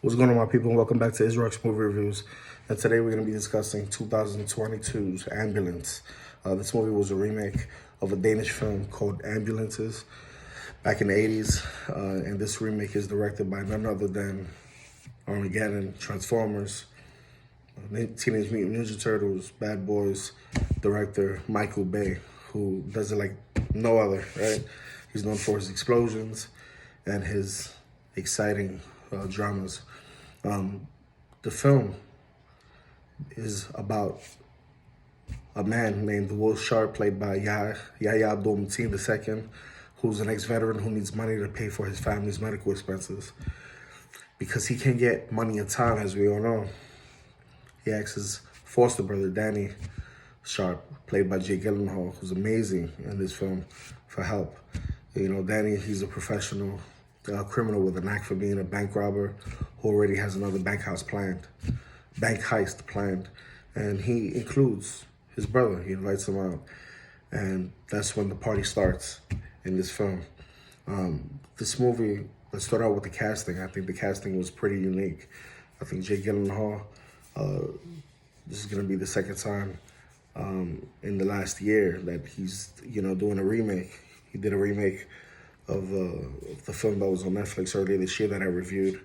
What's going on, my people? Welcome back to Israel's Movie Reviews. And today we're going to be discussing 2022's AmbuLAnce. This movie was a remake of a Danish film called AmbuLAnces back in the 80s. And this remake is directed by none other than Armageddon, Transformers, Teenage Mutant Ninja Turtles, Bad Boys director Michael Bay, who does it like no other, right? He's known for his explosions and his exciting dramas. The film is about a man named Will Sharp, played by Yahya Abdul-Mateen II, who's an ex-veteran who needs money to pay for his family's medical expenses. Because he can't get money in time, as we all know, he asks his foster brother, Danny Sharp, played by Gyllenhaal, who's amazing in this film, for help. You know, Danny, he's a professional criminal with a knack for being a bank robber who already has another bank heist planned. And he includes his brother. He invites him out. And that's when the party starts in this film. This movie, let's start out with the casting. I think the casting was pretty unique. I think Jake Gyllenhaal, this is going to be the second time in the last year that he's, doing a remake. He did a remake of the film that was on Netflix earlier this year that I reviewed,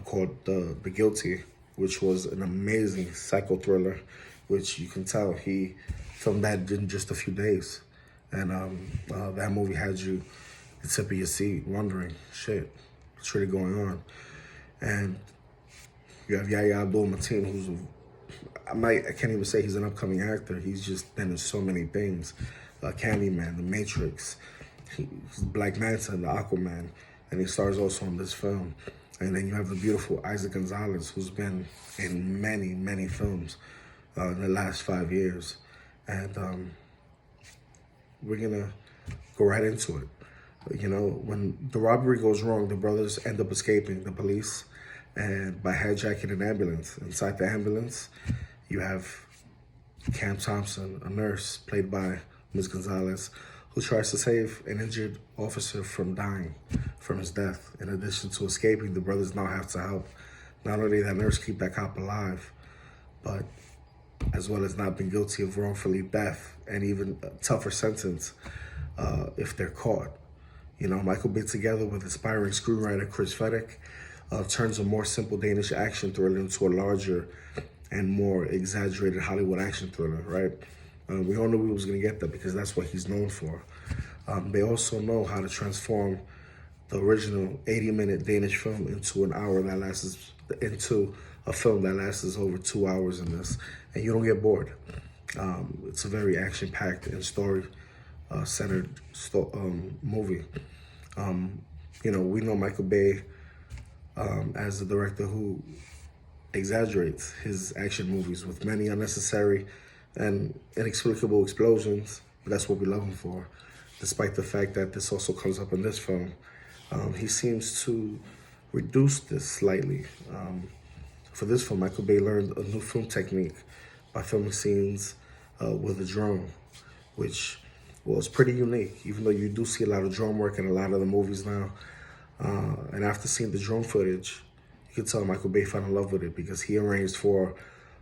called The Guilty, which was an amazing psycho thriller, which you can tell he filmed that in just a few days. And that movie had you at the tip of your seat wondering, shit, what's really going on? And you have Yahya Abdul-Mateen, who's I can't even say he's an upcoming actor. He's just been in so many things. Candyman, The Matrix, he's Black Manta, the Aquaman, and he stars also in this film. And then you have the beautiful Eiza Gonzalez, who's been in many, many films in the last 5 years. And we're gonna go right into it. You know, when the robbery goes wrong, the brothers end up escaping the police and by hijacking an ambulance. Inside the ambulance, you have Cam Thompson, a nurse played by Ms. Gonzalez, who tries to save an injured officer from dying from his death. In addition to escaping, the brothers now have to help not only that nurse keep that cop alive, but as well as not being guilty of wrongfully death and even a tougher sentence if they're caught. You know, Michael Bay, together with aspiring screenwriter Chris Fedek, turns a more simple Danish action thriller into a larger and more exaggerated Hollywood action thriller, right? We all knew we was going to get that because that's what he's known for. They also know how to transform the original 80-minute Danish film into into a film that lasts over 2 hours in this, and you don't get bored. It's a very action-packed and story-centered movie. We know Michael Bay as a director who exaggerates his action movies with many unnecessary and inexplicable explosions, but that's what we love him for. Despite the fact that this also comes up in this film, he seems to reduce this slightly. For this film, Michael Bay learned a new film technique by filming scenes with a drone, which was pretty unique, even though you do see a lot of drone work in a lot of the movies now. And after seeing the drone footage, you can tell Michael Bay fell in love with it because he arranged for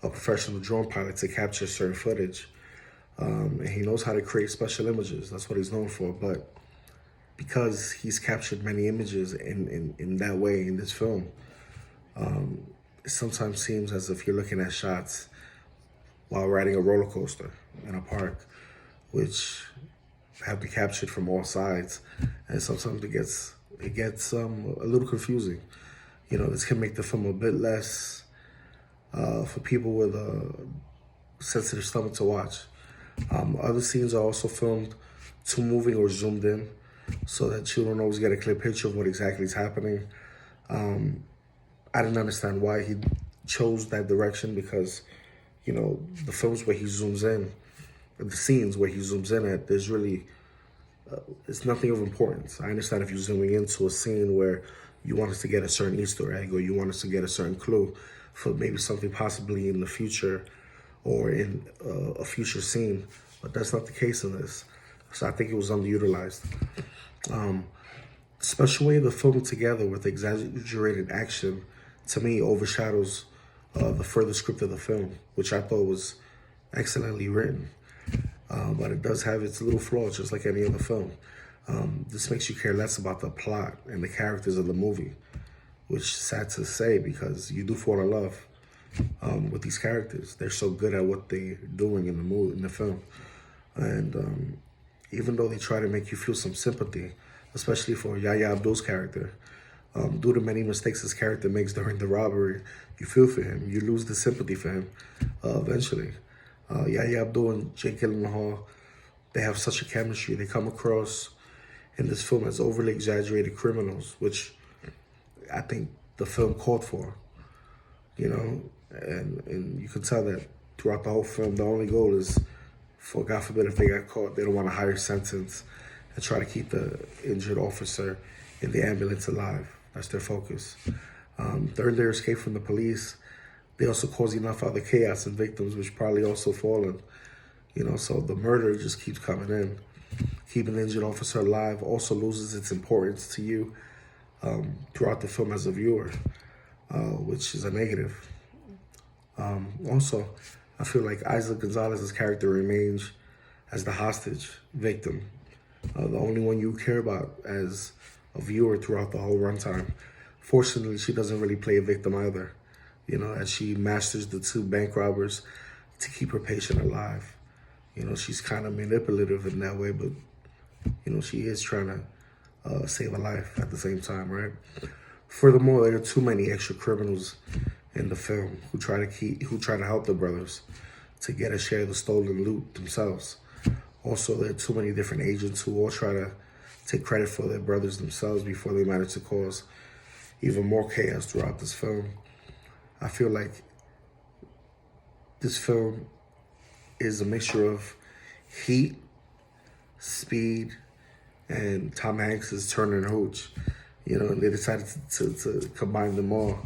a professional drone pilot to capture certain footage. And he knows how to create special images. That's what he's known for. But because he's captured many images in that way in this film, it sometimes seems as if you're looking at shots while riding a roller coaster in a park, which have been captured from all sides. And sometimes it gets a little confusing. You know, this can make the film a bit less for people with a sensitive stomach to watch. Other scenes are also filmed too moving or zoomed in so that you don't always get a clear picture of what exactly is happening. I didn't understand why he chose that direction because, the films where he zooms in, the scenes where he zooms in at, there's really, it's nothing of importance. I understand if you're zooming into a scene where you want us to get a certain Easter egg or you want us to get a certain clue for maybe something possibly in the future or in a future scene, but that's not the case in this. So I think it was underutilized. Special way of the film together with exaggerated action to me, overshadows the further script of the film, which I thought was excellently written. But it does have its little flaws, just like any other film. This makes you care less about the plot and the characters of the movie, which is sad to say because you do fall in love with these characters. They're so good at what they're doing in the movie, in the film, and even though they try to make you feel some sympathy, especially for Yahya Abdul's character, due to many mistakes his character makes during the robbery, you feel for him. You lose the sympathy for him eventually. Yahya Abdul and Jake Gyllenhaal, they have such a chemistry. They come across in this film as overly exaggerated criminals, which I think the film called for, you know, and you can tell that throughout the whole film, the only goal is for, God forbid, if they got caught, they don't want a higher sentence and try to keep the injured officer in the ambulance alive. That's their focus. During their escape from the police, they also cause enough other chaos and victims, which probably also fallen, you know, so the murder just keeps coming in. Keeping the injured officer alive also loses its importance to you throughout the film as a viewer, which is a negative. Also, I feel like Isaac Gonzalez's character remains as the hostage victim, the only one you care about as a viewer throughout the whole runtime. Fortunately, she doesn't really play a victim either, you know, as she masters the two bank robbers to keep her patient alive. You know, she's kind of manipulative in that way, but, you know, she is trying to save a life at the same time, right? Furthermore, there are too many extra criminals in the film who try to help the brothers to get a share of the stolen loot themselves. Also, there are too many different agents who all try to take credit for their brothers themselves before they manage to cause even more chaos throughout this film. I feel like this film is a mixture of heat, speed, and Tom Hanks's Turner and Hooch. You know, they decided to combine them all.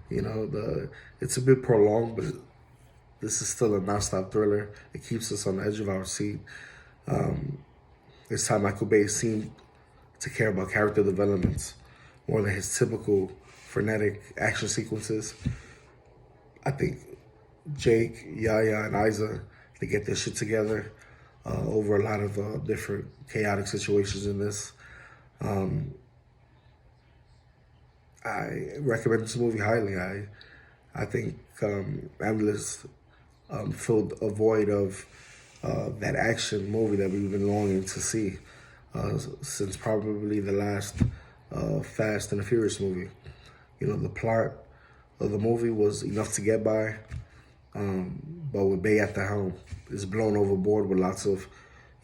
You know, it's a bit prolonged, but this is still a non-stop thriller. It keeps us on the edge of our seat. This time, Michael Bay seemed to care about character developments more than his typical frenetic action sequences. I think Jake, Yahya, and Isa, they get their shit together over a lot of different chaotic situations in this. I recommend this movie highly. I think AmbuLAnce filled a void of that action movie that we've been longing to see since probably the last Fast and the Furious movie. You know, the plot of the movie was enough to get by, but with Bay at the helm, it's blown overboard with lots of,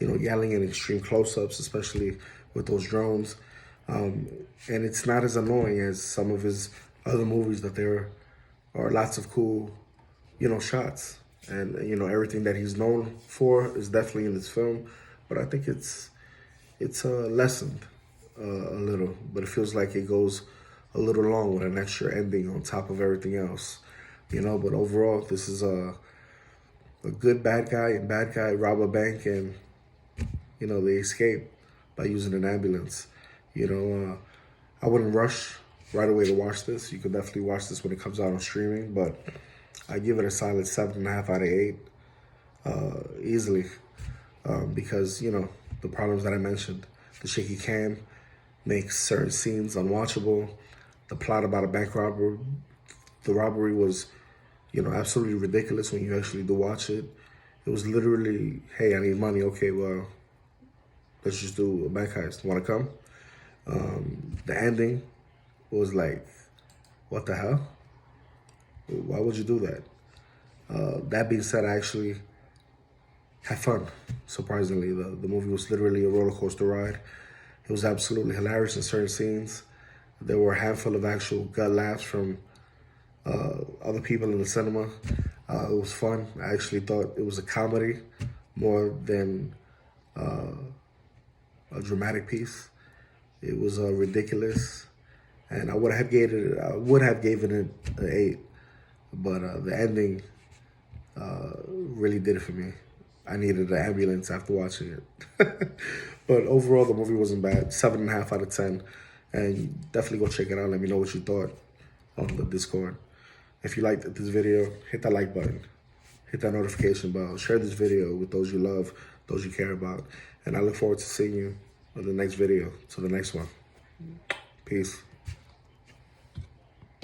you know, yelling and extreme close-ups, especially with those drones. And it's not as annoying as some of his other movies, that there are lots of cool, you know, shots. And, you know, everything that he's known for is definitely in this film. But I think it's lessened a little, but it feels like it goes a little long with an extra ending on top of everything else. You know, but overall, this is a good bad guy rob a bank, and, you know, they escape by using an ambulance. You know, I wouldn't rush right away to watch this. You could definitely watch this when it comes out on streaming, but I give it a solid 7.5 out of 8, easily, because, you know, the problems that I mentioned. The shaky cam makes certain scenes unwatchable. The plot about a bank robber, the robbery was, you know, absolutely ridiculous when you actually do watch it. It was literally, hey, I need money. Okay, well, let's just do a bank heist. Want to come? The ending was like, what the hell? Why would you do that? That being said, I actually had fun, surprisingly. The movie was literally a roller coaster ride. It was absolutely hilarious in certain scenes. There were a handful of actual gut laughs from other people in the cinema. It was fun. I actually thought it was a comedy more than a dramatic piece. It was ridiculous, and I would have given it an 8, but the ending really did it for me. I needed an ambulance after watching it. But overall, the movie wasn't bad. 7.5 out of 10. And definitely go check it out. Let me know what you thought. on the Discord. If you liked this video, hit that like button. Hit that notification bell. Share this video with those you love, those you care about. And I look forward to seeing you on the next video. To the next one. Peace.